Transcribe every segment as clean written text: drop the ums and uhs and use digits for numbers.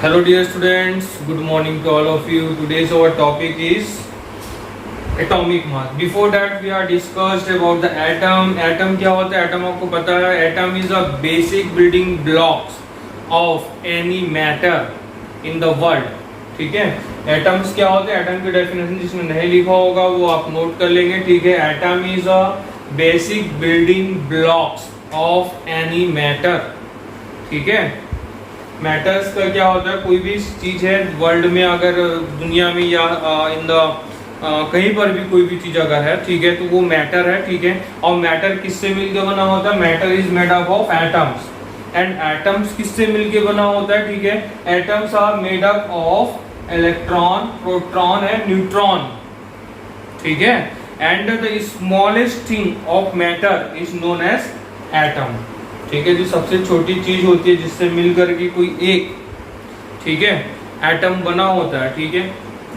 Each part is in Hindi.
Hello dear students, good morning to all of you. Today's our topic is atomic mass. Before that we are discussed about the atom. Atom क्या होता है? Atom आपको पता है, atom is a basic building blocks of any matter in the world. ठीक है, एटम्स क्या होते हैं? एटम की डेफिनेशन जिसमें नहीं लिखा होगा वो आप नोट कर लेंगे. ठीक है, atom is a basic building blocks of any matter. ठीक है, मैटर्स का क्या होता है? कोई भी चीज है वर्ल्ड में, अगर दुनिया में या इन द कहीं पर भी कोई भी चीज अगर है, ठीक है, तो वो मैटर है. ठीक है, और मैटर किससे मिलकर बना होता है? Matter is made up of atoms. And atoms किससे मिलकर बना होता है? ठीक है, atoms are made up of electron, proton and neutron. ठीक है, and the smallest thing of matter is known as atom. ठीक है, जो सबसे छोटी चीज होती है जिससे मिलकर के कोई एक, ठीक है, एटम बना होता है. ठीक है,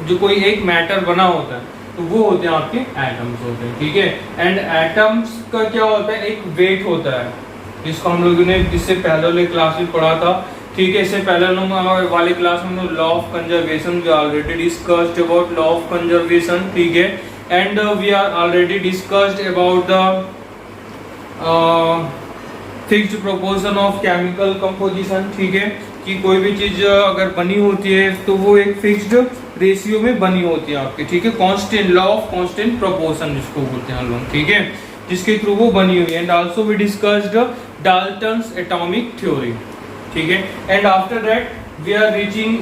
जो कोई एक मैटर बना होता है तो वो होते हैं आपके एटम्स होते हैं. ठीक है, एंड एटम्स का क्या होता है? एक वेट होता है जिसको हम लोगों ने इससे पहले वाले क्लास में पढ़ा था. ठीक है, इससे पहले वाले क्लास में law of conservation we already discussed about law of conservation. ठीक है, and we are already discussed about the fixed proportion of chemical composition. ठीक है, कि कोई भी चीज अगर बनी होती है तो वो एक फिक्स्ड रेशियो में बनी होती है आपके. ठीक है, constant law of constant proportion जिसको बोलते हैं हम लोग. ठीक है, जिसके थ्रू वो बनी हुई है. And also we discussed Dalton's atomic theory. ठीक है, and after that we are reaching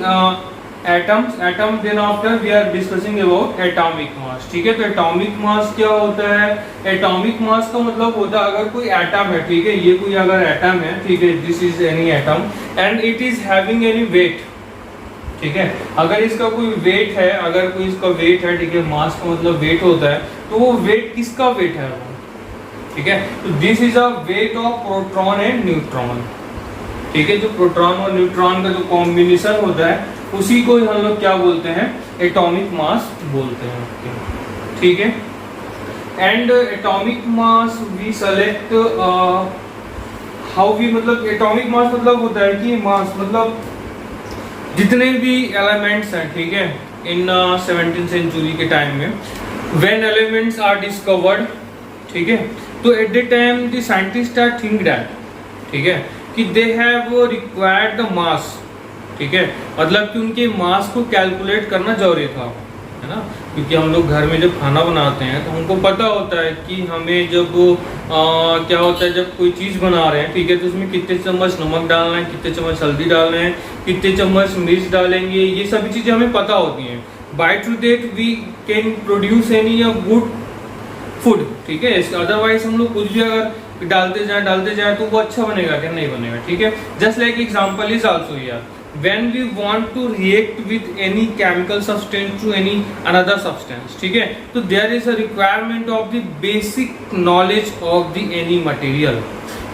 atoms then after we are discussing about atomic mass. ठीक है, तो एटॉमिक मास क्या होता है? एटॉमिक मास का मतलब होता है अगर कोई एटम है, ठीक है, ये कोई अगर एटम है, ठीक है, this is any atom and it is having any weight. ठीक है, अगर इसका कोई वेट है, अगर कोई इसका वेट है, ठीक है, मास का मतलब वेट होता है, तो वो वेट किसका वेट है वो? ठीक है, तो this is a weight of proton and neutron. ठीक है, जो प्रोटॉन और न्यूट्रॉन का जो कॉम्बिनेशन होता है उसी को हम लोग क्या बोलते हैं? एटॉमिक मास बोलते हैं. ठीक है, and atomic mass we select how we, मतलब एटॉमिक मास मतलब होता है कि मास मतलब जितने भी एलिमेंट्स हैं, ठीक है, इन 17th सेंचुरी के टाइम में व्हेन एलिमेंट्स आर डिस्कवर्ड, ठीक है, तो at the time the scientist are think that, ठीक है, कि they have required the mass. ठीक है, मतलब कि उनके मास को कैलकुलेट करना जरूरी था, है ना, क्योंकि हम लोग घर में जब खाना बनाते हैं तो हमको पता होता है कि हमें जब क्या होता है, जब कोई चीज़ बना रहे हैं, ठीक है, तो उसमें कितने चम्मच नमक डालना है, कितने चम्मच हल्दी डालना है, कितने चम्मच मिर्च डालेंगे, ये सभी चीज़ें हमें पता होती हैं. By through that we can produce any good food. ठीक है, अदरवाइज हम लोग कुछ भी अगर डालते जाए तो वो अच्छा बनेगा क्या? नहीं बनेगा. ठीक है, just like example is also here. When we want to react with any chemical substance to any another substance, ठीक है, तो there is a requirement of the basic knowledge of the any material.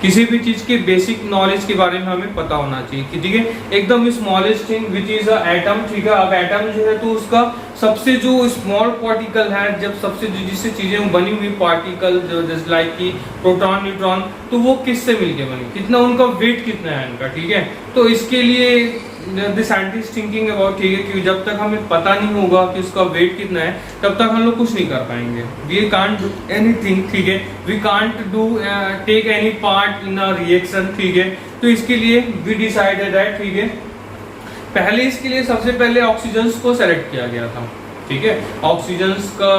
किसी भी चीज के बेसिक नॉलेज के बारे में हमें पता होना चाहिए कि, ठीक है, एकदम smallest thing which is a atom. ठीक है, अब एटम जो है तो उसका सबसे जो स्मॉल पार्टिकल है, जब सबसे जिससे चीजें बनी हुई पार्टिकल जो जैसे लाइक कि प्रोटॉन न्यूट्रॉन, तो वो किससे मिलके बनी, कितना उनका वेट कितना है इनका. ठीक है, तो इसके लिए द साइंटिस्ट थिंकिंग अबाउट, ठीक है, कि जब तक हमें पता नहीं होगा कि उसका वेट कितना है तब तक हम लोग कुछ नहीं कर पाएंगे. We can't do anything. ठीक है, we can't do take any part in a reaction. ठीक है, तो इसके लिए वी डिसाइडेड दैट, ठीक है, पहले इसके लिए सबसे पहले ऑक्सीजन्स को सेलेक्ट किया गया था. ठीक है, ऑक्सीजन्स का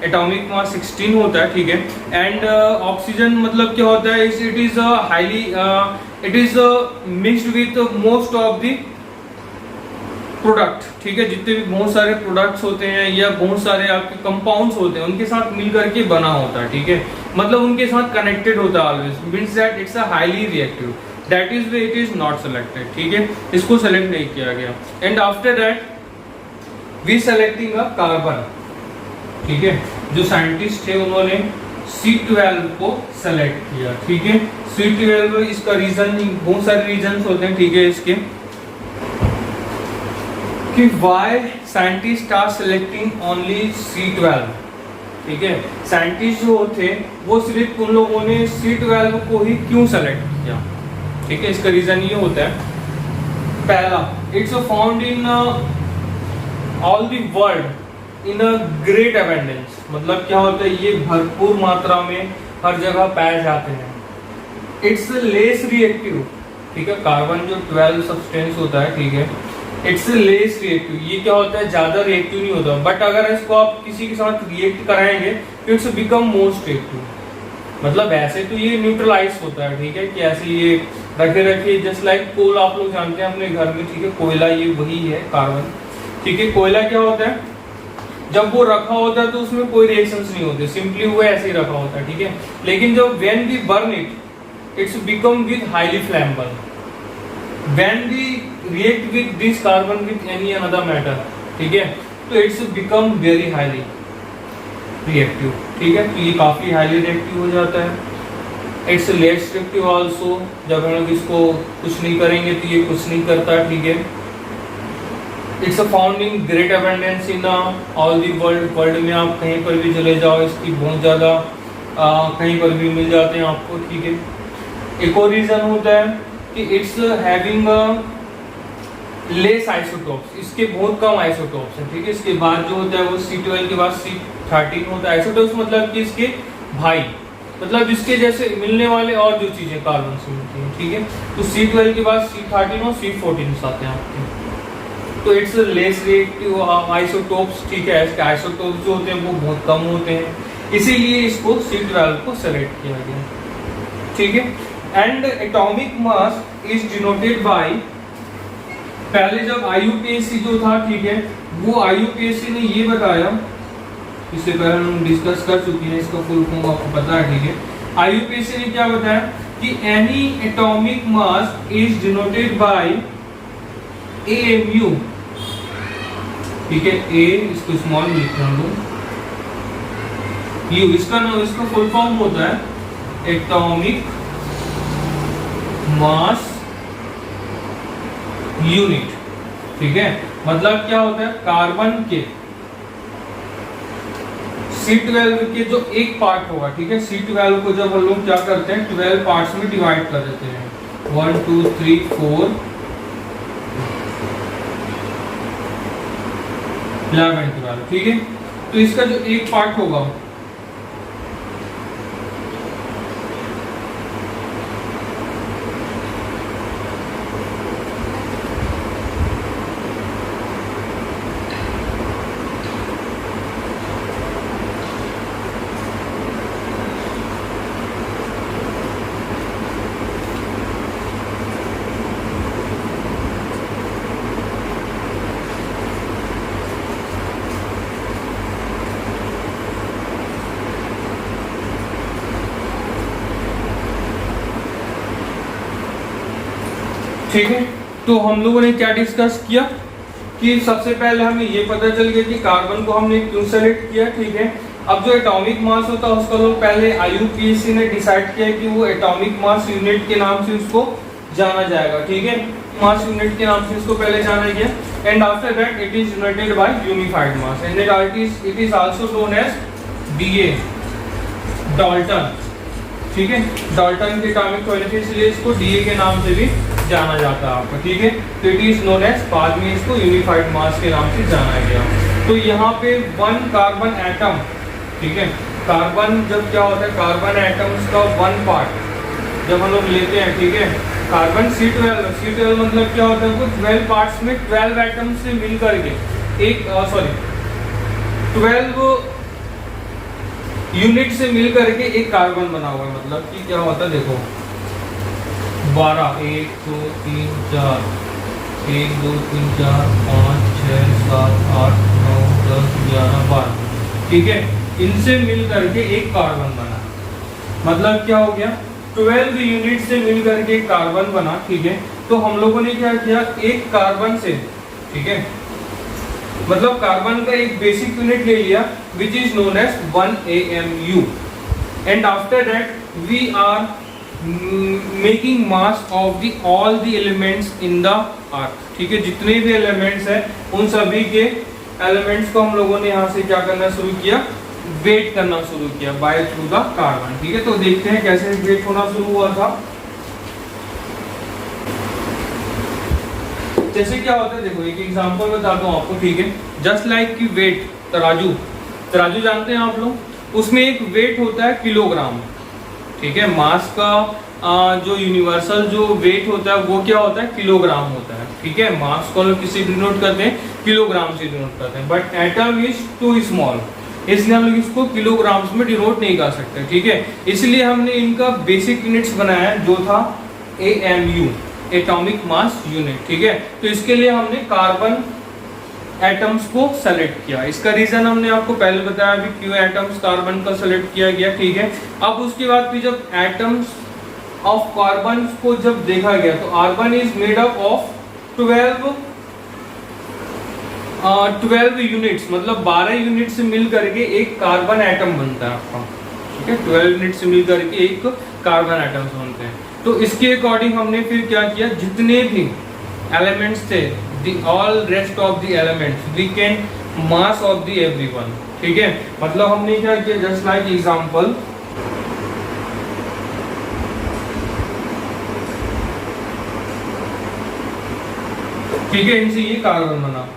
एटॉमिक मास 16 होता है. ठीक है, एंड ऑक्सीजन मतलब क्या होता है? It is highly it is mixed with most of the product. ठीक है, जितने भी बहुत सारे प्रोडक्ट्स होते हैं या बहुत सारे आपके कंपाउंड्स होते हैं उनके साथ मिलकर के बना होता है. ठीक है, मतलब उनके साथ कनेक्टेड होता है always, means that it's a highly reactive. That is way it is not selected. ठीक है, इसको सेलेक्ट नहीं किया गया. And after that we selecting a carbon. ठीक है, जो साइंटिस्ट थे उन्होंने C12 को सेलेक्ट किया. ठीक है, C12 इसका रीजन, बहुत सारे रीजन होते हैं. ठीक है, इसके कि why scientist are selecting only C12. ठीक है, साइंटिस्ट जो थे वो सिर्फ उन लोगों ने C12 को ही क्यों सेलेक्ट किया? ठीक है, इसका रीजन ये होता है पहला, it's found in all the world in a great abundance. मतलब क्या होता है, ये भरपूर मात्रा में हर जगह पाए जाते हैं। इट्स लेस रिएक्टिव, ठीक है, कार्बन जो 12 सब्सटेंस होता है, ठीक है, इट्स लेस रिएक्टिव, ये क्या होता है, ज्यादा रिएक्टिव नहीं होता, बट अगर इसको आप किसी के साथ रिएक्ट कराएंगे तो इट्स बिकम मोस्ट रिएक्टिव। मतलब ऐसे तो ये न्यूट्रलाइज होता है, ठीक है, कि ऐसे ये रखे जस्ट लाइक कोल, आप लोग जानते हैं अपने घर में, ठीक है, कोयला ये वही है कार्बन, ठीक है। कोयला क्या होता है, जब वो रखा होता है तो उसमें कोई रिएक्शंस नहीं होते, सिंपली वो ऐसे ही रखा होता है, ठीक है। लेकिन जब when we burn it, it's become with highly flammable. When we react with this carbon with any another matter, ठीक है, तो it's become very highly reactive, ठीक है, तो ये काफी हाईली रिएक्टिव हो जाता है। इट्स लेस रिएक्टिव आल्सो, जब हम लोग इसको कुछ नहीं करेंगे तो ये कुछ नहीं करता, ठीक है। It's found in great abundance in all the world, world में आप कहीं पर भी चले जाओ इसकी बहुत ज़्यादा कहीं पर भी मिल जाते हैं आपको, ठीक है। एक और रीज़न होता है कि इट्स हैविंग लेस आइसोटोप्स, इसके बहुत कम आइसोटोप्स हैं, ठीक है। इसके बाद जो होता है वो C12 के बाद C13 होता है। आइसोटोप्स मतलब कि इसके भाई, मतलब इसके जैसे मिलने वाले और जो चीज़ें कार्बन से मिलती हैं, ठीक है, तो C12 के बाद C13 और C14 आते हैं आपके। तो इट्स लेस रिएक्टिव आइसोटोप्स, ठीक है, इसके आइसोटोप्स जो होते हैं वो बहुत कम होते हैं, इसीलिए इसको C12 को सेलेक्ट किया गया, ठीक है। And atomic mass is denoted by, पहले जब IUPAC जो था, ठीक है, वो IUPAC ने ये बताया, इससे पहले हम डिस्कस कर चुके हैं, इसका फुल फॉर्म आपको पता है, ठीक है। IUPAC ने क्या बताया कि any atomic mass is denoted by AMU, ठीक है, A इसको स्मॉल लिखते हैं हम लोग, U इसका नाम, इसका फुल फॉर्म होता है एटॉमिक मास यूनिट, ठीक है। मतलब क्या होता है, कार्बन के C12 के जो एक पार्ट होगा, ठीक है, C12 को जब हम लोग क्या करते हैं 12 पार्ट्स में डिवाइड कर देते हैं, 1 2 3 4 11 12, ठीक है। तो इसका जो एक पार्ट होगा ठीक है। तो हम लोगों ने क्या डिस्कस किया कि सबसे पहले हमें ये पता चल गया कि कार्बन को हमने क्यों सेलेक्ट किया, ठीक है। अब जो एटॉमिक मास होता है उसका लोग पहले IUPAC ने डिसाइड किया कि वो एटॉमिक मास यूनिट के नाम से उसको जाना जाएगा, ठीक है, मास यूनिट के नाम से उसको पहले जाना गया। And after that it is united by unified mass and it is also known as DA, Dalton, ठीक है। डाल्टन के एटॉमिक क्वालिटी, इसलिए इसको DA के नाम से भी जाना जाता है आपको, ठीक है। तो इट इज नोन एज, बाद में इसको यूनिफाइड मास के नाम से जाना गया। तो यहाँ पे 1 कार्बन एटम, ठीक है, कार्बन जब क्या होता है, कार्बन एटम्स का 1 पार्ट जब हम लोग लेते हैं, ठीक है, कार्बन C12 मतलब क्या होता है, वो 12 पार्ट्स में 12 एटम से मिल करके एक 12 यूनिट से मिल करके एक कार्बन बना हुआ है। मतलब कि क्या होता है, देखो 12 1 2 3 4 1 2 3 4 5 6 7 8 9 10 11 12, ठीक है, इनसे मिल करके एक कार्बन बना। मतलब क्या हो गया, 12 यूनिट से मिल करके एक कार्बन बना, ठीक है। तो हम लोगों ने क्या किया, एक कार्बन से, ठीक है, मतलब कार्बन का एक बेसिक यूनिट ले लिया which is known as 1 AMU and after that we are making mass of the all the elements in the earth, ठीक है, जितने भी एलिमेंट्स हैं उन सभी के एलिमेंट्स को हम लोगों ने यहाँ से क्या करना शुरू किया, वेट करना शुरू किया बाय थ्रू द कार्बन, ठीक है। तो देखते हैं कैसे वेट होना शुरू हुआ था। जैसे क्या होता है, देखो एक एग्जांपल बताता हूँ आपको, ठीक है। जस्ट लाइक कि वेट, तराजू, तराजू जानते हैं आप लोग, उसमें एक वेट होता है किलोग्राम, ठीक है। मास का जो यूनिवर्सल जो वेट होता है वो क्या होता है, किलोग्राम होता है, ठीक है। मास को हम लोग किससे डिनोट करते हैं, किलोग्राम से डिनोट करते हैं। But atom is too small, इसलिए हम लोग इसको किलोग्राम्स में डिनोट नहीं कर सकते, ठीक है। इसलिए हमने इनका बेसिक यूनिट्स बनाया जो था AMU, एटॉमिक मास यूनिट, ठीक है। तो इसके लिए हमने कार्बन एटम्स को सेलेक्ट किया। इसका रीजन हमने आपको पहले बताया अभी, क्यों एटम्स कार्बन का सेलेक्ट किया गया, ठीक है। अब उसके बाद फिर जब एटम्स ऑफ कार्बन को जब देखा गया तो carbon is made up of 12 units, मतलब 12 यूनिट से मिल करके एक कार्बन एटम बनता है आपका, ठीक है। 12 यूनिट से मिल करके एक कार्बन एटम्स बनते हैं। तो इसके अकॉर्डिंग हमने फिर क्या किया, जितने भी एलिमेंट्स थे, all rest of the elements we can mass of the everyone, ठीक है। मतलब हमने क्या किया, जस्ट लाइक एग्जांपल, ठीक है, इनसे ये कार्बन बना।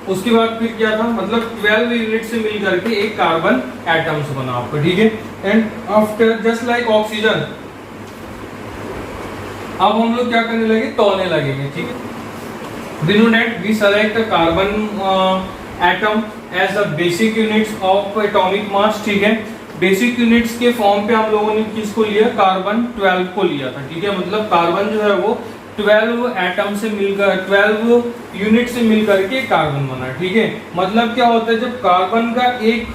उसके बाद फिर क्या था, मतलब 12 यूनिट से मिल करके एक कार्बन एटम्स बना आपका, ठीक है। And after just like oxygen, अब हम लोग क्या करने लगे, तोड़ने लगेंगे, ठीक है। We know that we select a carbon atom as a basic units of atomic mass, ठीक है। बेसिक यूनिट्स के फॉर्म पे हम लोगों ने किसको लिया, कार्बन 12 को लिया था, ठीक है। मतलब कार्बन जो है वो 12 एटम से मिलकर 12 यूनिट से मिलकर के कार्बन बना, ठीक है। मतलब क्या होता है, जब कार्बन का एक,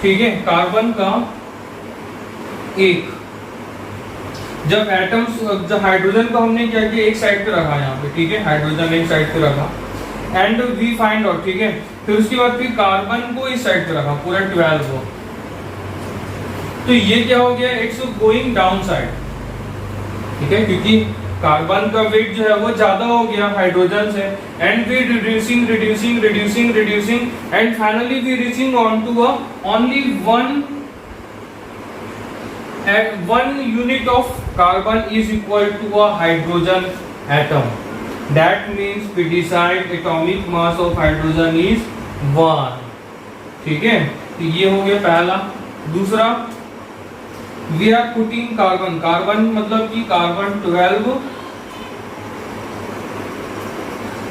ठीक है, कार्बन का एक, जब एटम्स, जब हाइड्रोजन को हमने क्या किया, एक साइड पे रखा यहाँ पे, ठीक है, हाइड्रोजन एक साइड पे रखा, एंड वी फाइंड आउट, ठीक है। फिर उसके बाद फिर कार्बन को इस साइड पे रखा, पूरा 12 को, तो ये क्या हो गया, इट्स गोइंग डाउन साइड, ठीक है, क्योंकि कार्बन का वेट जो है वो ज्यादा हो गया हाइड्रोजन से, and we reducing reducing reducing reducing and finally we reaching on to only one unit of carbon is equal to a hydrogen atom. That means we decide atomic mass of hydrogen is 1, ठीक है। तो ये हो गया पहला। दूसरा, we are putting carbon, carbon मतलब कि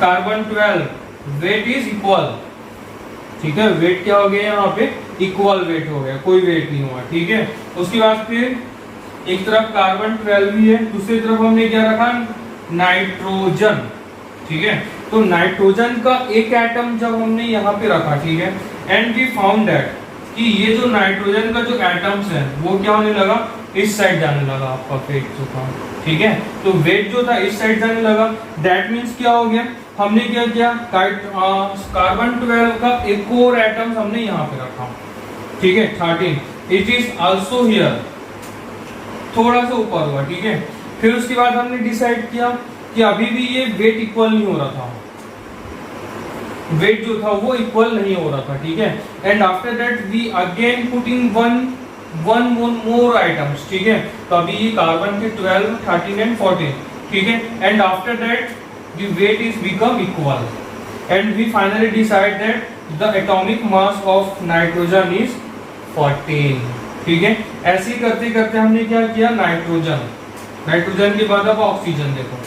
कार्बन 12 वेट इज इक्वल, ठीक है। वेट क्या हो गया यहाँ पे, इक्वल वेट हो गया, कोई वेट नहीं हुआ, ठीक है। उसके बाद फिर एक तरफ कार्बन 12 भी है, दूसरी तरफ हमने क्या रखा, नाइट्रोजन, ठीक है। तो नाइट्रोजन का एक एटम जब हमने यहाँ पे रखा, ठीक है, एंड वी फाउंड दैट कि ये जो नाइट्रोजन का जो एटम्स है वो क्या होने लगा, इस साइड जाने लगा आपका वेट जो था, ठीक है। तो वेट जो था इस साइड जाने लगा, दैट मीन्स क्या हो गया, हमने क्या किया, कार्बन 12 का एक और एटम्स हमने यहाँ पे रखा, ठीक है, 13, इट इज आल्सो हियर, थोड़ा सा ऊपर हुआ, ठीक है। फिर उसके बाद हमने डिसाइड किया कि अभी भी ये वेट इक्वल नहीं हो रहा था, वेट जो था वो इक्वल नहीं हो रहा था, ठीक है। And after that we again putting one more items, ठीक है। तो अभी ये कार्बन के 12, 13 एंड 14, ठीक है। And after that the weight is become equal and we finally decide that the atomic mass of nitrogen is 14, ठीक है। ऐसे करते करते हमने क्या किया, नाइट्रोजन के बाद अब ऑक्सीजन देखो,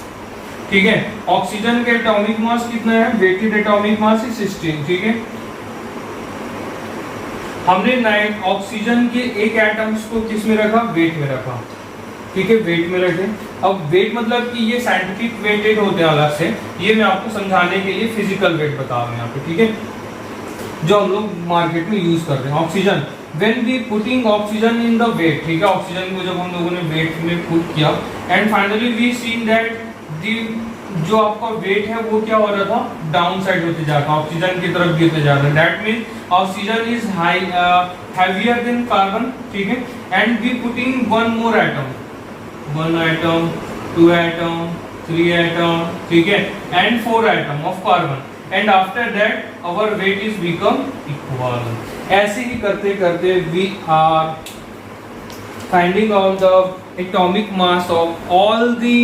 ठीक है। ऑक्सीजन का एटॉमिक मास कितना है, वेटेड एटॉमिक मास इज 16, ठीक है। हमने ऑक्सीजन के एक एटम्स को किस में रखा, वेट में रखा, ठीक है, वेट में रखे। अब वेट मतलब कि ये साइंटिफिक वेटेड होते हैं अलग से, ये मैं आपको समझाने के लिए फिजिकल वेट बता रहा हूँ यहाँ पे, ठीक है, जो हम लोग मार्केट में यूज कर रहे हैं। Oxygen, when we putting oxygen in the weight, ठीक है, ऑक्सीजन को जब हम लोगों ने वेट में पुट किया and finally we seen that जो आपका वेट है वो क्या हो रहा था, डाउन साइड होते जा रहा, ऑक्सीजन की तरफ गिरते जा रहा है। That means oxygen is heavier than carbon, ठीक है। And we putting one more atom, 1 atom, 2 atom, 3 atom, ठीक है, and 4 atom of carbon, and after that our weight is become equal। ऐसे ही करते करते we are finding out the atomic mass of all the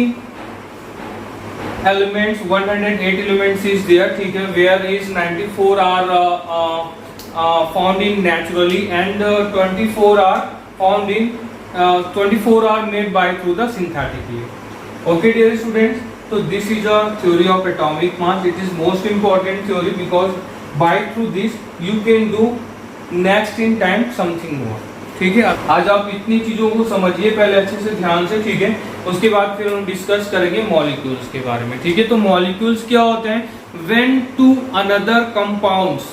elements, 108 elements is there, ठीक है, where is 94 are found in naturally and 24 are found in 24 are made by through the synthetically. Okay dear students, so this is a theory of atomic mass. It is most important theory because by through this you can do next in time something more. ठीक है, आज आप इतनी चीजों को समझिए पहले अच्छे से ध्यान से, ठीक है, उसके बाद फिर हम डिस्कस करेंगे मॉलिक्यूल्स के बारे में, ठीक है। तो मॉलिक्यूल्स क्या होते हैं? When two another compounds,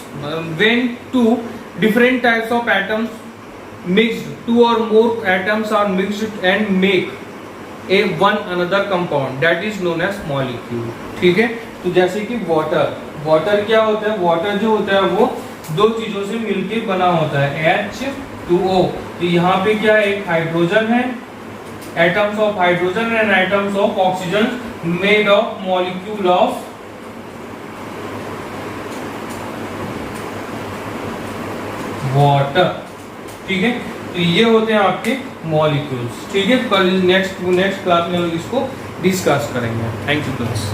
when two different types of atoms mixed, two और more atoms are mixed and make a one another compound, that is known as molecule, ठीक है। तो जैसे कि वाटर, वाटर क्या होता है? वाटर जो होता है वो दो चीजों से मिलके बना होता है, H2O। तो यहाँ पे क्या है? एक हाइड्रोजन है, atoms of hydrogen and atoms of oxygen made of molecule of water, ठीक है। तो ये होते हैं आपके मॉलिक्यूल्स, ठीक है। कल नेक्स्ट क्लास में लोग इसको डिस्कस करेंगे। Thank you class.